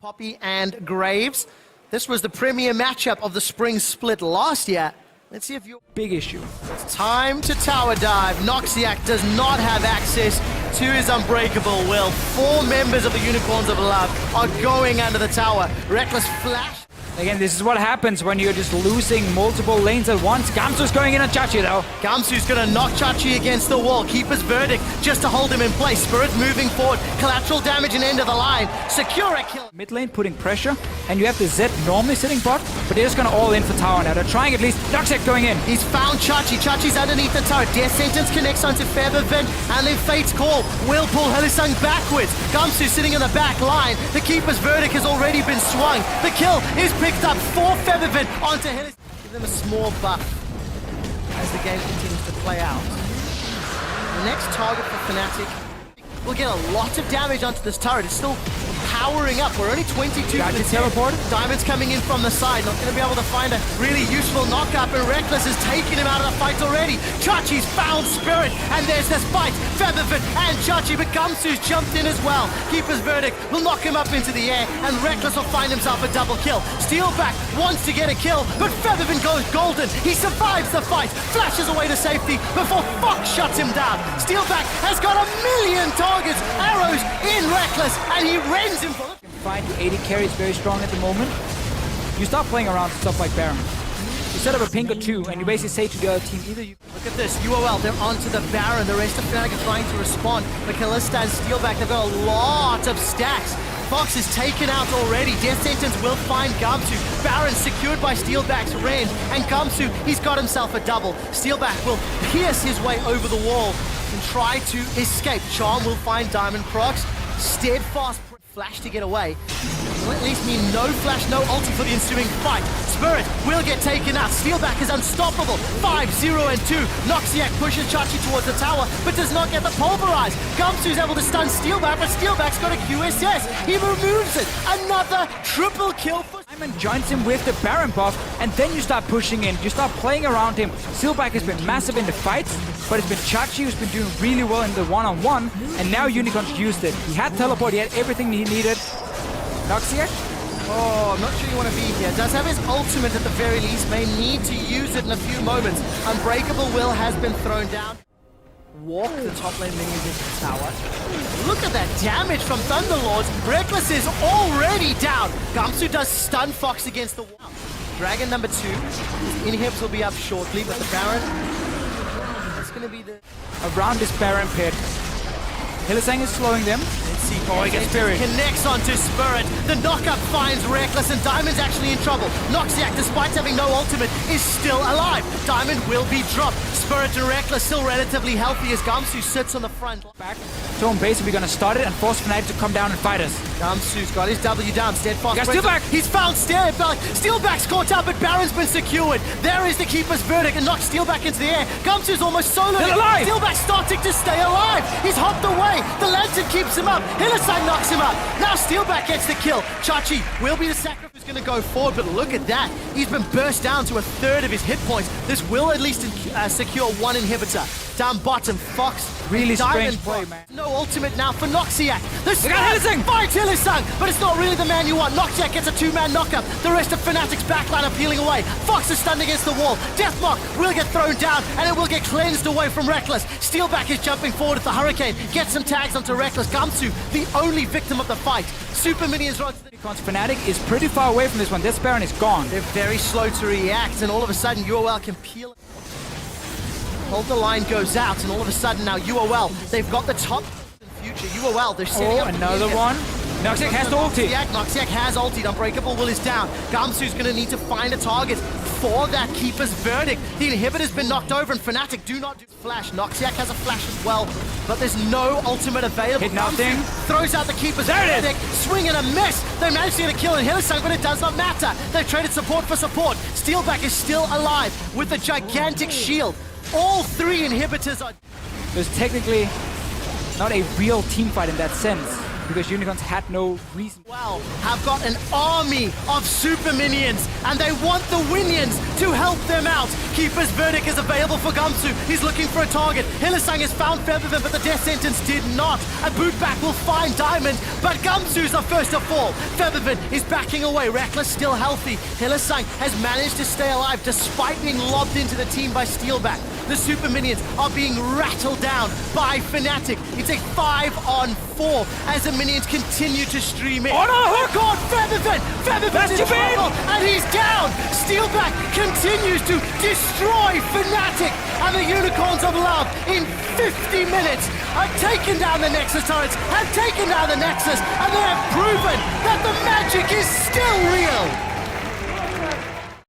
Poppy and Graves. This was the premier matchup of the spring split last year. Let's see if you... Big issue. It's time to tower dive. Noxiac does not have access to his unbreakable will. 4 members of the Unicorns of Love are going under the tower. Reckless flash. Again, this is what happens when you're just losing multiple lanes at once. Gamsu's going in on Chachi though. Gamsu's gonna knock Chachi against the wall. Keeper's verdict just to hold him in place. Spirit moving forward. Collateral damage and end of the line. Secure a kill. Mid lane putting pressure, and you have the Zed normally sitting bot, but they're just gonna all in for tower now. They're trying at least. Noxiac going in. He's found Chachi. Chachi's underneath the turret. Death Sentence connects onto Feathervin, and then Fate's Call will pull Hylissang backwards. Gamsu sitting in the back line. The Keeper's verdict has already been swung. The kill is picked up for Feathervin onto Hylissang. Give them a small buff as the game continues to play out. The next target for Fnatic will get a lot of damage onto this turret. It's still powering up. We're only 22 Got minutes teleported. Diamond's coming in from the side. Not going to be able to find a really useful knockup, and Reckless has taken him out of the fight already. Chachi's found Spirit, and there's this fight. Feathervin and Chachi, but Gamsu's jumped in as well. Keeper's verdict will knock him up into the air, and Reckless will find himself a double kill. Steelback wants to get a kill, but Feathervin goes golden. He survives the fight, flashes away to safety before Fox shuts him down. Steelback has got 1,000,000 targets, arrows in Reckless, and he rends him for the... Find the AD carry is very strong at the moment. You start playing around stuff like Baron. You set up a ping or two, and you basically say to the other team, either you... Look at this, UOL, they're onto the Baron. The rest of Fnatic are trying to respond, but Kalista and Steelback, they've got a lot of stacks. Fox is taken out already. Death Sentence will find Gamsu. Baron secured by Steelback's range, and Gamsu, he's got himself a double. Steelback will pierce his way over the wall and try to escape. Charm will find Diamond Procs. Steadfast flash to get away. Will at least mean no flash, no ulti for the ensuing fight. Spirit will get taken out. Steelback is unstoppable. 5-0 and 2. Noxiac pushes Chachi towards the tower, but does not get the pulverize. Gamsu's able to stun Steelback, but Steelback's got a QSS. He removes it. Another triple kill for... Diamond joins him with the Baron buff, and then you start pushing in. You start playing around him. Steelback has been massive in the fights, but it's been Chachi who's been doing really well in the one-on-one, and now Unicorns used it. He had teleport, he had everything he needed. Noxiac? Oh, I'm not sure you want to be here. Does have his ultimate at the very least. May need to use it in a few moments. Unbreakable will has been thrown down. Walk the top lane minions into the tower. Look at that damage from Thunderlords. Reckless is already down. Gamsu does stun Fox against the wall. Dragon number 2. His inhibs will be up shortly, but the Baron... That's going to be the... Around this Baron pit. Hylissang is slowing them. Let's see. Oh, he gets Spirit. Connects onto Spirit. The knockup finds Reckless, and Diamond's actually in trouble. Noxiac, despite having no ultimate, is still alive. Diamond will be dropped. Spirit and Reckless still relatively healthy as Gamsu sits on the front. Back. So I'm basically going to start it and force Fnatic to come down and fight us. Gamsu's got his W down. Steadfast. Got Steelback. He's found Steelback. Steelback's caught up, but Baron's been secured. There is the Keeper's verdict and knocks Steelback into the air. Gamsu's almost soloed. They're alive. Steelback's starting to stay alive. He's hopped away. The Lantern keeps him up. Hylissang knocks him up. Now Steelback gets the kill. Chachi will be the sacrifice who's going to go forward, but look at that. He's been burst down to 1/3 of his hit points. This will at least secure 1 inhibitor. Down bottom, Fox. Really Diamond strange play, man. No ultimate now for Noxiac. They got Hylissang. Fight Hylissang, but it's not really the man you want. Noxiac gets a 2-man knockup. The rest of Fnatic's backline are peeling away. Fox is stunned against the wall. Deathmark will get thrown down, and it will get cleansed away from Reckless. Steelback is jumping forward at the Hurricane. Gets some tags onto Reckless. Gamsu, the only victim of the fight. Super Minions runs. Fnatic is pretty far away from this one. This Baron is gone. They're very slow to react, and all of a sudden UOL can peel it. Hold the line goes out, and all of a sudden now UOL, they've got the top in future. UOL, they're setting up another one. Noxiac has the ulti. Noxiac has ulti. Unbreakable will is down. Gamsu's going to need to find a target for that Keeper's verdict. The inhibitor's been knocked over, and Fnatic do not do flash. Noxiac has a flash as well, but there's no ultimate available. Hit nothing. Throws out the Keeper's verdict. Swing and a miss. They managed to get a kill in Hylissang, but it does not matter. They've traded support for support. Steelback is still alive with a gigantic shield. All 3 inhibitors are... There's technically not a real team fight in that sense. because Unicorns had no reason. Well, have got an army of super minions, and they want the Winions to help them out. Keeper's Verdict is available for Gumsu. He's looking for a target. Hylissang has found Featherman, but the Death Sentence did not. A bootback will find Diamond, but Gumsu's the first to fall. Featherman is backing away. Reckless still healthy. Hylissang has managed to stay alive despite being lobbed into the team by Steelback. The super minions are being rattled down by Fnatic. It's a 5-on-4 as the minions continue to stream in. Oh no! Oh god, Featherman! Featherman's in trouble, and he's down! Steelback continues to destroy Fnatic, and the Unicorns of Love in 50 minutes have taken down the Nexus turrets, have taken down the Nexus, and they have proven that the magic is still real!